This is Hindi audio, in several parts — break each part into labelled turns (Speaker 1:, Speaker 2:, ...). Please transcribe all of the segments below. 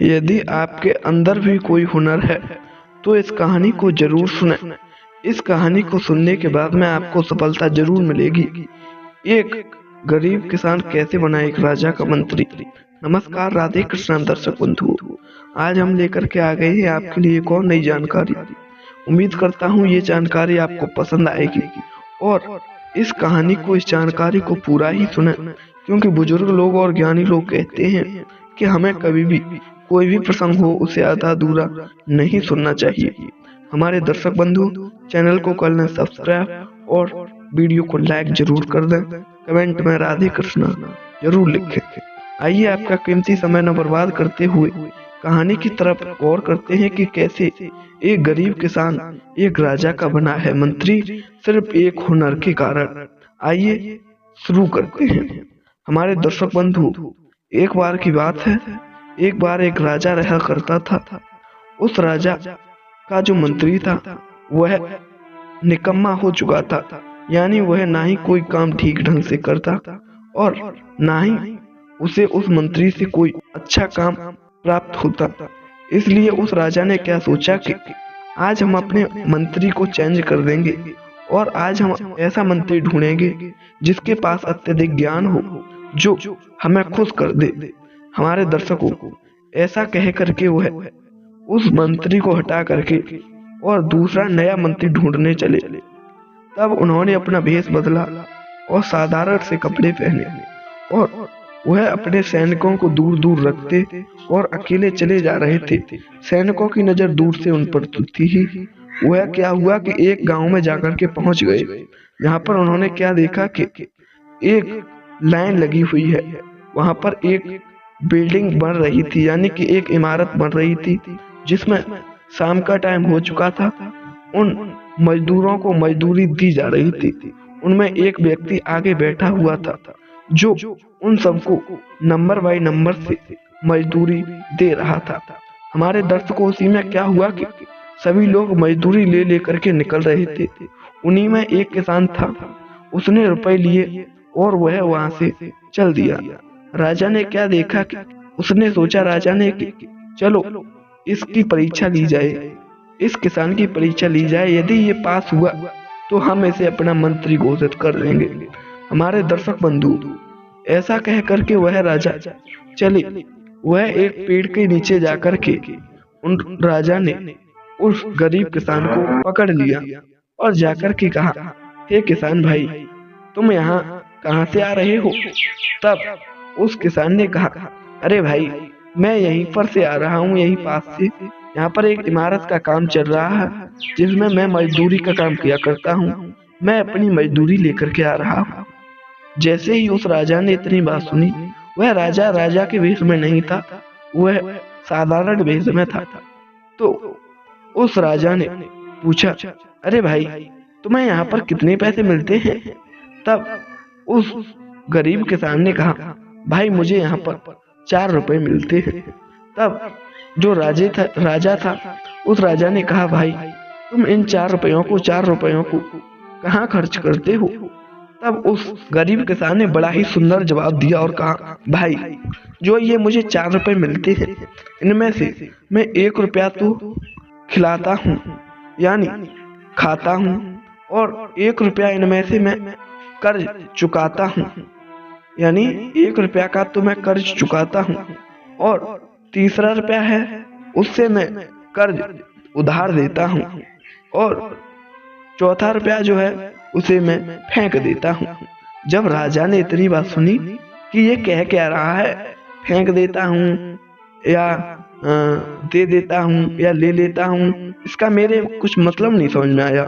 Speaker 1: यदि आपके अंदर भी कोई हुनर है तो इस कहानी को जरूर सुनें। इस कहानी को सुनने के बाद में आपको सफलता जरूर मिलेगी। एक गरीब किसान कैसे बना एक राजा का मंत्री। नमस्कार राधे कृष्ण दर्शक बंधु, आज हम लेकर के आ गए हैं आपके लिए एक और नई जानकारी। उम्मीद करता हूँ ये जानकारी आपको पसंद आएगी और इस कहानी को, इस जानकारी को पूरा ही सुने, क्योंकि बुजुर्ग लोग और ज्ञानी लोग कहते हैं कि हमें कभी भी कोई भी प्रसंग हो उसे आधा अधूरा नहीं सुनना चाहिए। हमारे दर्शक बंधु चैनल को कर लें सब्सक्राइब और वीडियो को लाइक जरूर कर दें। कमेंट में राधे कृष्णा जरूर लिखें। आइए आपका कीमती समय न बर्बाद करते हुए कहानी की तरफ गौर करते हैं कि कैसे एक गरीब किसान एक राजा का बना है मंत्री, सिर्फ एक हुनर के कारण। आइए शुरू करते हैं। हमारे दर्शक बंधु, एक बार की बात है, एक बार एक राजा रहा करता था। उस राजा का जो मंत्री था वह निकम्मा हो चुका था, यानी वह ना ही कोई काम ठीक ढंग से करता और ना ही उसे उस मंत्री से कोई अच्छा काम प्राप्त होता। इसलिए उस राजा ने क्या सोचा कि आज हम अपने मंत्री को चेंज कर देंगे और आज हम ऐसा मंत्री ढूंढेंगे जिसके पास अत्यधिक ज्ञान हो, जो हमें खुश कर दे। हमारे दर्शकों को ऐसा कह करके वह उस मंत्री को हटा करके और दूसरा नया मंत्री ढूंढने चले। तब उन्होंने अपना भेष बदला और साधारण से कपड़े पहने और वह अपने सैनिकों को दूर दूर रखते और अकेले चले जा रहे थे। सैनिकों की नजर दूर से उन पर तो थी ही। वह क्या हुआ कि एक गांव में जाकर के पहुंच गए। यहाँ पर उन्होंने क्या देखा कि एक लाइन लगी हुई है, वहां पर एक बिल्डिंग बन रही थी, यानी कि एक इमारत बन रही थी जिसमें शाम का टाइम हो चुका था। उन मजदूरों को मजदूरी दी जा रही थी। उनमें एक व्यक्ति आगे बैठा हुआ था जो उन सबको नंबर बाय नंबर से मजदूरी दे रहा था। हमारे दर्शकों, उसी में क्या हुआ कि सभी लोग मजदूरी ले लेकर के निकल रहे थे। उन्हीं में एक किसान था, उसने रुपए लिए और वह वहां से चल दिया। राजा ने क्या देखा कि उसने सोचा, राजा ने कि चलो इसकी परीक्षा ली जाए, इस किसान की परीक्षा ली जाए। यदि ये पास हुआ तो हम इसे अपना मंत्री घोषित कर देंगे। हमारे दर्शक बंधु, ऐसा कह करके वह राजा चले। वह एक पेड़ के नीचे जाकर के उन राजा ने उस गरीब किसान को पकड़ लिया और जाकर के कहा, हे किसान भाई, तुम यहाँ कहाँ से आ रहे हो? तब उस किसान ने कहा, अरे भाई, मैं यहीं पर से आ रहा हूँ, यहीं पास से। यहाँ पर एक इमारत का काम चल रहा है जिसमें मैं मजदूरी का काम किया करता हूँ। मैं अपनी मजदूरी लेकर के आ रहा हूँ। जैसे ही उस राजा ने इतनी बात सुनी, वह राजा राजा के वेश में नहीं था, वह साधारण वेश में था। तो उस राजा ने पूछा, अरे भाई, तुम्हें यहाँ पर कितने पैसे मिलते हैं? तब उस गरीब किसान ने कहा, भाई, मुझे यहाँ पर 4 रुपए मिलते हैं। तब जो राजा था, उस राजा ने कहा, भाई, तुम इन 4 रुपयों को कहाँ खर्च करते हो? तब उस गरीब किसान ने बड़ा ही सुंदर जवाब दिया और कहा, भाई, जो ये मुझे 4 रुपए मिलते हैं, इनमें से मैं 1 रुपया तो खिलाता हूँ, यानी खाता हूँ, और 1 रुपया इनमें से मैं कर्ज चुकाता हूँ, यानी 1 रुपया का तो मैं कर्ज चुकाता हूँ, और तीसरा रुपया है उससे मैं कर्ज उधार देता हूँ, और चौथा रुपया जो है उसे मैं फेंक देता हूँ। जब राजा ने इतनी बात सुनी कि ये कह क्या रहा है, फेंक देता हूँ या दे देता हूँ या ले लेता हूँ, इसका मेरे कुछ मतलब नहीं समझ में आया।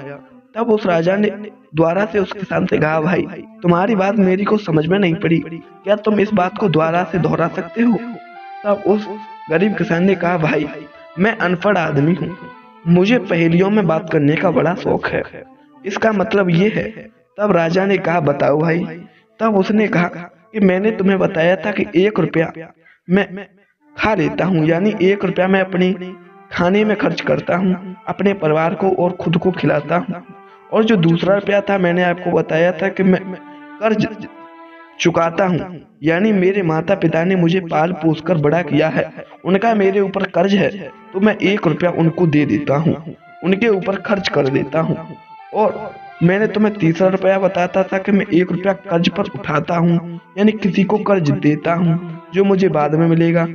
Speaker 1: तब उस राजा ने दोबारा से उस किसान से कहा, भाई, तुम्हारी बात मेरी को समझ में नहीं पड़ी, क्या तुम इस बात को दोबारा से दोहरा सकते हो? तब उस गरीब किसान ने कहा, भाई, मैं अनपढ़ आदमी हूँ, मुझे पहेलियों में बात करने का बड़ा शौक है, इसका मतलब ये है। तब राजा ने कहा, बताओ भाई। तब उसने कहा कि मैंने तुम्हें बताया था कि 1 रुपया मैं खा लेता हूँ, यानी 1 रुपया मैं अपने खाने में खर्च करता हूँ, अपने परिवार को और खुद को खिलाता हूँ, और जो दूसरा रुपया था मैंने आपको बताया था कि मैं कर्ज चुकाता हूँ। यानी मेरे माता पिता ने मुझे पाल पोस कर बड़ा किया है, उनका मेरे ऊपर कर्ज है, तो मैं 1 रुपया उनको दे देता हूँ, उनके ऊपर खर्च कर देता हूँ। और मैंने तुम्हें तीसरा रुपया बताता था कि मैं 1 रुपया कर्ज पर उठाता हूँ, यानी किसी को कर्ज देता हूँ जो मुझे बाद में मिलेगा।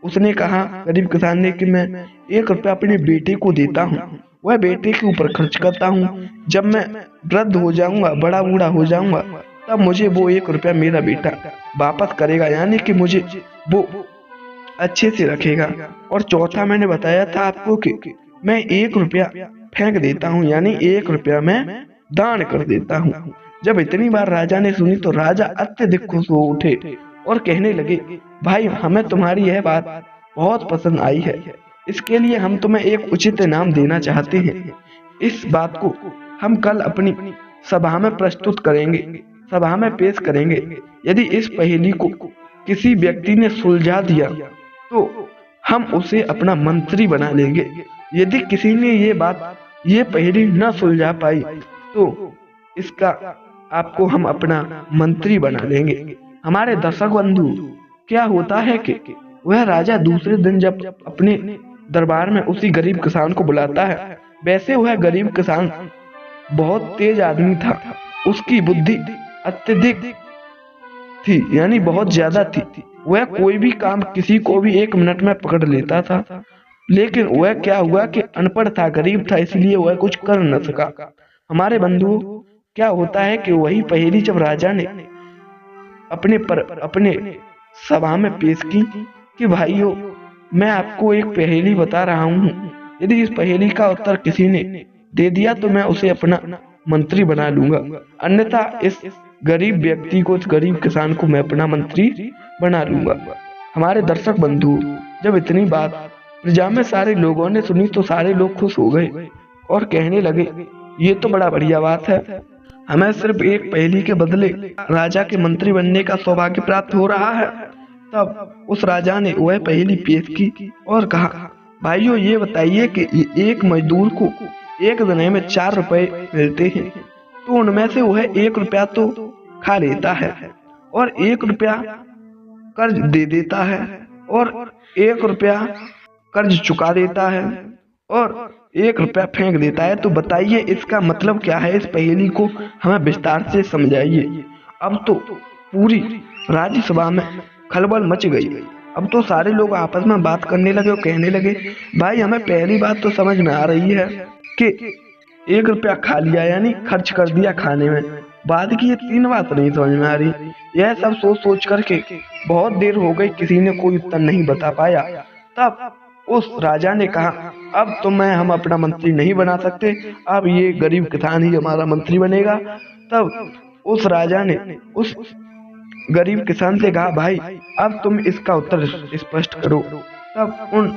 Speaker 1: उसने कहा, गरीब किसान ने, कि मैं 1 रुपया अपने बेटे को देता हूँ, वह बेटे के ऊपर खर्च करता हूँ। जब मैं वृद्ध हो जाऊंगा, बड़ा बूढ़ा हो जाऊंगा, तब मुझे वो 1 रुपया मेरा बेटा वापस करेगा, यानी कि मुझे वो अच्छे से रखेगा। और चौथा मैंने बताया था आपको कि मैं 1 रुपया फेंक देता हूँ, यानी 1 रुपया मैं दान कर देता हूँ। जब इतनी बार राजा ने सुनी तो राजा अत्यधिक खुश हो उठे और कहने लगे, भाई हमें तुम्हारी यह बात बहुत पसंद आई है, इसके लिए हम तुम्हें एक उचित इनाम देना चाहते हैं। इस बात को हम कल अपनी सभा में प्रस्तुत करेंगे, सभा में पेश करेंगे। यदि इस पहेली को किसी व्यक्ति ने सुलझा दिया तो हम उसे अपना मंत्री बना लेंगे। यदि किसी ने ये पहेली न सुलझा पाई तो इसका आपको हम अपना मंत्री बना लेंगे। हमारे दर्शक बंधु, क्या होता है कि वह राजा दूसरे दिन जब अपने दरबार में उसी गरीब किसान को बुलाता है, वैसे वह गरीब किसान बहुत तेज आदमी था, उसकी बुद्धि अत्यधिक थी, यानी बहुत ज्यादा थी। वह कोई भी काम किसी को भी 1 मिनट में पकड़ लेता था। लेकिन वह क्या हुआ कि अनपढ़ था, गरीब था, इसलिए वह कुछ कर न सका। हमारे बंधुओं, क्या होता है कि वही पहेली जब राजा ने अपने सभा में पेश की कि भाइयों, मैं आपको एक पहेली बता रहा हूँ, यदि इस पहेली का उत्तर किसी ने दे दिया तो मैं उसे अपना मंत्री बना लूंगा, अन्यथा इस गरीब व्यक्ति को, इस गरीब किसान को मैं अपना मंत्री बना लूंगा। हमारे दर्शक बंधु, जब इतनी बात प्रजा में सारे लोगों ने सुनी तो सारे लोग खुश हो गए और कहने लगे, ये तो बड़ा बढ़िया बात है, हमें सिर्फ एक पहेली के बदले राजा के मंत्री बनने का सौभाग्य प्राप्त हो रहा है। तब उस राजा ने वह पहेली पेश की और कहा, भाइयों ये बताइए कि एक मजदूर को एक दिन में 4 रुपए मिलते हैं, तो उनमें से वह 1 रुपया तो खा लेता है और 1 रुपया कर्ज दे देता है और 1 रुपया कर्ज चुका देता है और 1 रुपया फेंक देता है। तो बताइए इसका मतलब क्या है? इस पहेली को हमें विस्तार से समझाइए। अब तो पूरी राज्यसभा में खलबल मच गई। अब तो सारे लोग आपस में बात करने लगे और कहने लगे, भाई हमें पहली बात तो समझ में आ रही है कि 1 रुपया खा लिया, यानी खर्च कर दिया खाने में। बाद की ये 3 बात नहीं समझ में आ रही। यह सब सोच सोच करके बहुत देर हो गई, किसी ने कोई उत्तर नहीं बता पाया। तब उस राजा ने कहा, अब तो हम अपना मंत्री नहीं बना सकते, अब ये गरीब किसान ही हमारा मंत्री बनेगा। तब उस राजा ने उस गरीब किसान से कहा, भाई अब तुम इसका उत्तर स्पष्ट करो। तब उन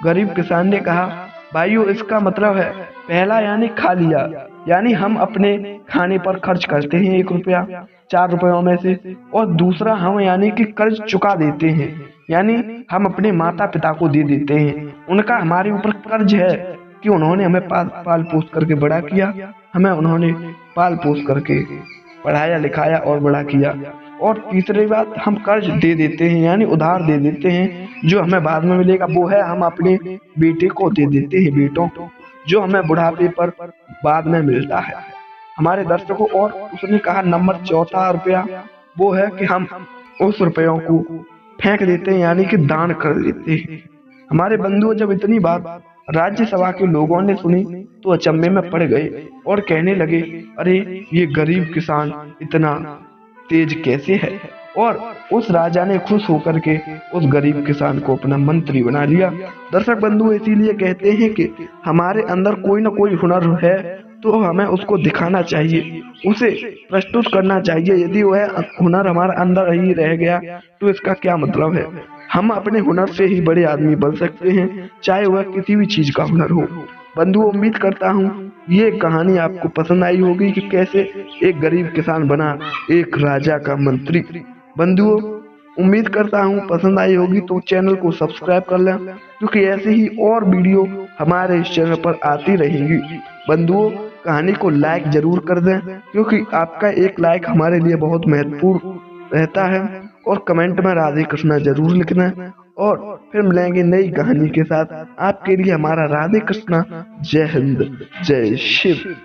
Speaker 1: गरीब किसान ने कहा, भाइयों इसका मतलब है, पहला यानी खा लिया, यानी हम अपने खाने पर खर्च करते हैं 1 रुपया 4 रुपयों में से, और दूसरा हम यानी कि कर्ज चुका देते हैं, यानी हम अपने माता पिता को दे देते हैं। उनका हमारे ऊपर कर्ज है कि उन्होंने हमें पाल पोस करके बड़ा किया, हमें उन्होंने पाल पोस करके पढ़ाया लिखाया और बड़ा किया। और तीसरी बात, हम कर्ज दे देते हैं, यानी उधार दे देते हैं, जो हमें बाद में मिलेगा वो है हम अपने बेटे को दे देते हैं, बेटों जो हमें बुढ़ापे पर बाद में मिलता है। हमारे दर्शकों, और उसने कहा नंबर चौथा रुपया वो है कि हम उस रुपयों को फेंक देते हैं, यानी कि दान कर देते हैं। हमारे बंधुओं, जब इतनी बात राज्यसभा के लोगों ने सुनी तो अचंभे में पड़ गए और कहने लगे, अरे ये गरीब किसान इतना तेज कैसे है? और उस राजा ने खुश होकर के उस गरीब किसान को अपना मंत्री बना लिया। दर्शक बंधु, इसीलिए कहते हैं कि हमारे अंदर कोई ना कोई हुनर है तो हमें उसको दिखाना चाहिए, उसे प्रस्तुत करना चाहिए। यदि वह हुनर हमारे अंदर ही रह गया तो इसका क्या मतलब है? हम अपने हुनर से ही बड़े आदमी बन सकते हैं, चाहे वह किसी भी चीज का हुनर हो। बंधुओं, उम्मीद करता हूँ ये कहानी आपको पसंद आई होगी कि कैसे एक गरीब किसान बना एक राजा का मंत्री। बंधुओं, उम्मीद करता हूँ पसंद आई होगी, तो चैनल को सब्सक्राइब कर लें, क्योंकि ऐसे ही और वीडियो हमारे इस चैनल पर आती रहेंगी। बंधुओं, कहानी को लाइक जरूर कर दें, क्योंकि आपका एक लाइक हमारे लिए बहुत महत्वपूर्ण रहता है। और कमेंट में राधे कृष्णा जरूर लिखना। और फिर मिलेंगे नई कहानी के साथ। आपके लिए हमारा राधे कृष्णा। जय हिंद, जय शिव।